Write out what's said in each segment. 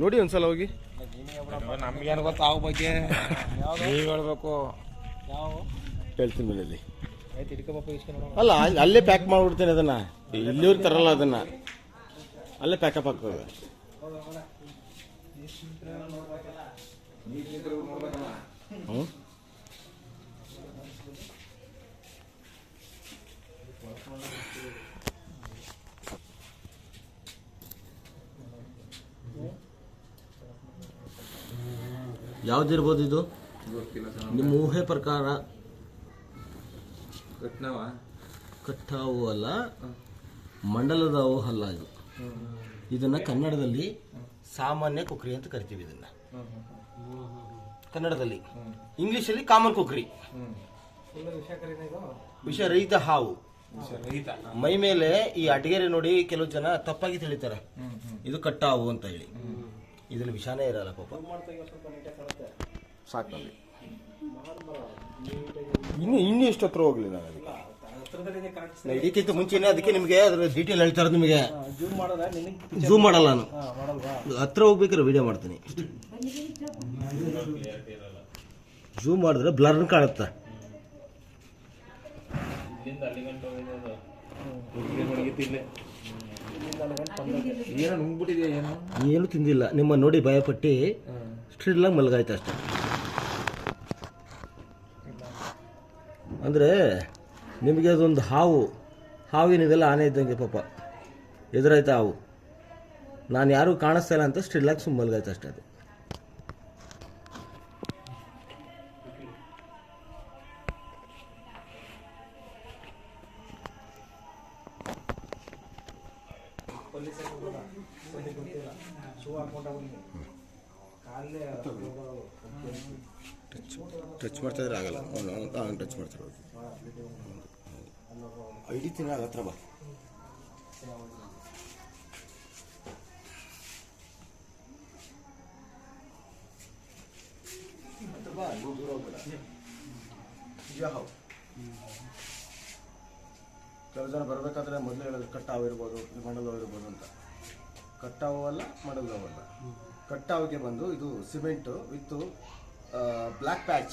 ನೋಡಿ ಒಂದ್ಸಲ ಹೋಗಿ. ನಮ್ಗೇನು ಗೊತ್ತು ಅವ ಬಗ್ಗೆ ನೀವು ಹೇಳ್ಬೇಕು. ಹೇಳ್ತೀನಿ ಮನೇಲಿ ಅಲ್ಲ, ಅಲ್ಲೇ ಪ್ಯಾಕ್ ಮಾಡಿಬಿಡ್ತೇನೆ ಅದನ್ನ. ಇಲ್ಲಿವ್ರು ತರಲ್ಲ ಅದನ್ನ, ಅಲ್ಲೇ ಪ್ಯಾಕಪ್ ಆಗ್ತದೆ. ಹ್ಞೂ ಯಾವ್ದಿರ್ಬೋದು ಇದು ನಿಮ್ಮ ಊಹೆ ಪ್ರಕಾರ? ಕಟ್ಟಾವು ಅಲ್ಲ, ಮಂಡಲದವು ಅಲ್ಲ. ಇದು ಇದನ್ನ ಕನ್ನಡದಲ್ಲಿ ಸಾಮಾನ್ಯ ಕುಕ್ರಿ ಅಂತ ಕರಿತೀವಿ ಇದನ್ನ ಕನ್ನಡದಲ್ಲಿ. ಇಂಗ್ಲಿಷಲ್ಲಿ ಕಾಮನ್ ಕುಕ್ರಿ. ವಿಷರಹಿತ ಹಾವು. ಮೈ ಮೇಲೆ ಈ ಅಡ್ಗೆರೆ ನೋಡಿ ಕೆಲವು ಜನ ತಪ್ಪಾಗಿ ತಿಳಿತಾರೆ, ಇದು ಕಟ್ಟಾವು ಅಂತ ಹೇಳಿ. ಇದ್ರಲ್ಲಿ ವಿಷಾನೇ ಇರಲ್ಲ ಪಾಪ. ಸಾಕು ಇನ್ನು ಎಷ್ಟು ಹತ್ರ ಹೋಗ್ಲಿ ನಾನು ಇದಕ್ಕಿಂತ ಮುಂಚೆನೆ. ಅದಕ್ಕೆ ನಿಮಗೆ ಅದ್ರ ಡೀಟೇಲ್ ಹೇಳ್ತಾ ಇರೋದು. ನಿಮಗೆ ಜೂಮ್ ಮಾಡಲ್ಲ ನಾನು, ಹತ್ರ ಹೋಗ್ಬೇಕಾದ್ರೆ ವಿಡಿಯೋ ಮಾಡ್ತೀನಿ. ಜೂಮ್ ಮಾಡಿದ್ರೆ ಬ್ಲರ್ ಕಾಣುತ್ತೆ. ಏನು ತಿಂದಿಲ್ಲ, ನಿಮ್ಮ ನೋಡಿ ಭಯಪಟ್ಟು ಸ್ಟ್ರಿಲ್ಲಾಗಿ ಮಲಗಾಯ್ತು ಅಷ್ಟೆ. ಅಂದರೆ ನಿಮಗೆ ಅದೊಂದು ಹಾವಿನಿದೆಲ್ಲ ಆನೆ ಇದ್ದಂಗೆ ಪಾಪ. ಎದುರಾಯ್ತಾ ಹಾವು, ನಾನು ಯಾರು ಕಾಣಿಸ್ತಾ ಇಲ್ಲ ಅಂತ ಸ್ಟ್ರಿಲ್ಲಾಗಿ ಸುಮ್ಮ ಮಲಗಾಯ್ತು ಅಷ್ಟೇ. ಅದು ಟಚ್ ಮಾಡ್ತಾ ಇದ್ರೆ ಆಗಲ್ಲ, ಟಚ್ ಮಾಡ್ತಾರೆ. ಹಿಡಿತೀನಿ ಹತ್ರ ಬಾ. ಕೆಲವು ಜನ ಬರಬೇಕಾದ್ರೆ ಮೊದಲು ಹೇಳಿದ್ರು ಕಟ್ಟಾವು ಇರ್ಬೋದು, ಮಂಡಲವು ಇರ್ಬೋದು ಅಂತ. ಕಟ್ಟಾವು ಅಲ್ಲ, ಮಂಡಲವು ಅಲ್ಲ. ಕಟ್ಟಾವಿಗೆ ಬಂದು ಇದು cement with black patch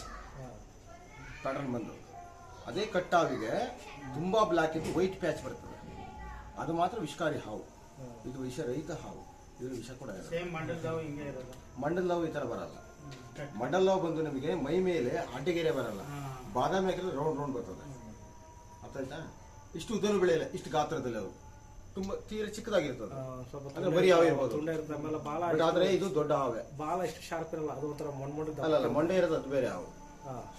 pattern ಬಂದು, ಅದೇ ಕಟ್ಟಾವಿಗೆ ತುಂಬಾ ಬ್ಲ್ಯಾಕ್ ಇದ್ದು ವೈಟ್ ಪ್ಯಾಚ್ ಬರ್ತದೆ. ಅದು ಮಾತ್ರ ವಿಷಕಾರಿ ಹಾವು. ಇದು ವಿಷರಹಿತ ಹಾವು. ಇದು ವಿಷ ಕೂಡ ಮಂಡಲವು ಈ ತರ ಬರಲ್ಲ. ಮಂಡಲವು ಬಂದು ನಿಮಗೆ ಮೈ ಮೇಲೆ ಅಡ್ಡಗೆರೆ ಬರಲ್ಲ, ಬಾದಾಮಿ ಹಾಕಿದ್ರೆ ರೌಂಡ್ ರೌಂಡ್ ಬರ್ತದೆ. ಅರ್ಥ ಆಯ್ತಾ? ಇಷ್ಟು ಉದ್ದನು ಬೆಳೆಯಲ್ಲ, ಇಷ್ಟು ಗಾತ್ರದಲ್ಲಿ ಅವು ತುಂಬಾ ತೀರ ಚಿಕ್ಕದಾಗಿರ್ತದೆ. ಅಂದ್ರೆ ಬರೀ ಹಾವು ಇರ್ಬೋದು, ಆದ್ರೆ ಇದು ದೊಡ್ಡ ಹಾವೇ. ಬಾಲ ಇಷ್ಟು ಶಾರ್ಪ್ ಇರಲ್ಲ, ಅದು ಒಂಥರ ಅಲ್ಲ, ಮೊಂಡೆ ಇರೋದು ಅದು ಬೇರೆ ಹಾವು.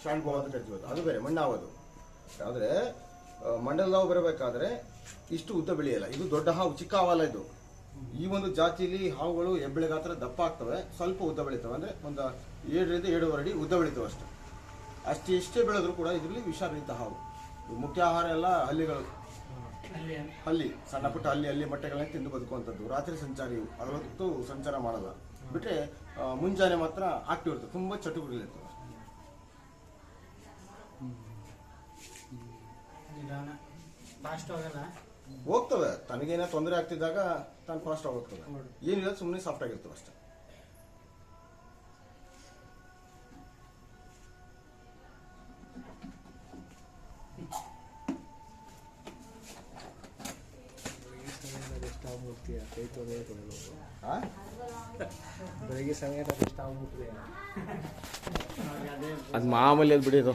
ಶಾಂಡ್ ಬಾವ್ ಅಂತ ಕರಿತೀವಿ, ಅದು ಬೇರೆ ಮಣ್ಣ ಹಾವು. ಅದು ಆದ್ರೆ ಮಂಡಲವು ಬರಬೇಕಾದ್ರೆ ಇಷ್ಟು ಉದ್ದ ಬೆಳೆಯಲ್ಲ. ಇದು ದೊಡ್ಡ ಹಾವು, ಚಿಕ್ಕ ಹಾವಲ್ಲ ಇದು. ಈ ಒಂದು ಜಾತಿಯಲ್ಲಿ ಹಾವುಗಳು ಹೆಬ್ಬೆಳೆ ಗಾತ್ರ ದಪ್ಪ ಆಗ್ತವೆ, ಸ್ವಲ್ಪ ಉದ್ದ ಬೆಳಿತವೆ. ಅಂದ್ರೆ ಒಂದು 7 ರಿಂದ 7.5 ಅಡಿ ಉದ್ದ ಬೆಳಿತವೆ ಅಷ್ಟೇ. ಎಷ್ಟೇ ಬೆಳೆದ್ರು ಕೂಡ ಇದರಲ್ಲಿ ವಿಷರಹಿತ ಹಾವು. ಮುಖ್ಯ ಆಹಾರ ಎಲ್ಲ ಹಲ್ಲಿಗಳು, ಹಲ್ಲಿ, ಸಣ್ಣ ಪುಟ್ಟ ಹಲ್ಲಿ ಮೊಟ್ಟೆಗಳನ್ನ ತಿಂದು ಬದುಕುವಂಥದ್ದು. ರಾತ್ರಿ ಸಂಚಾರಿ, ಅದರೊತ್ತು ಸಂಚಾರ ಮಾಡಲ್ಲ. ಬಿಟ್ರೆ ಮುಂಜಾನೆ ಮಾತ್ರ ಆಕ್ಟಿವ್ ಇರ್ತದೆ, ತುಂಬಾ ಚಟುವಟಿಕೆಗಳಿರ್ತವೆ. ಹೋಗ್ತವೆ, ತನಗೇನ ತೊಂದರೆ ಆಗ್ತಿದ್ದಾಗ ತಾನು ಫಾಸ್ಟ್ ಆಗಿ ಹೋಗ್ತವೆ. ಏನಿಲ್ಲ, ಸುಮ್ಮನೆ ಸಾಫ್ಟ್ ಆಗಿರ್ತವೆ ಅಷ್ಟೇ. ಬೆಳಿಗ್ಗೆ ಸಮಯ ಅದು ಮಾಮೂಲಿ ಅದು ಬಿಡಿ. ಅದು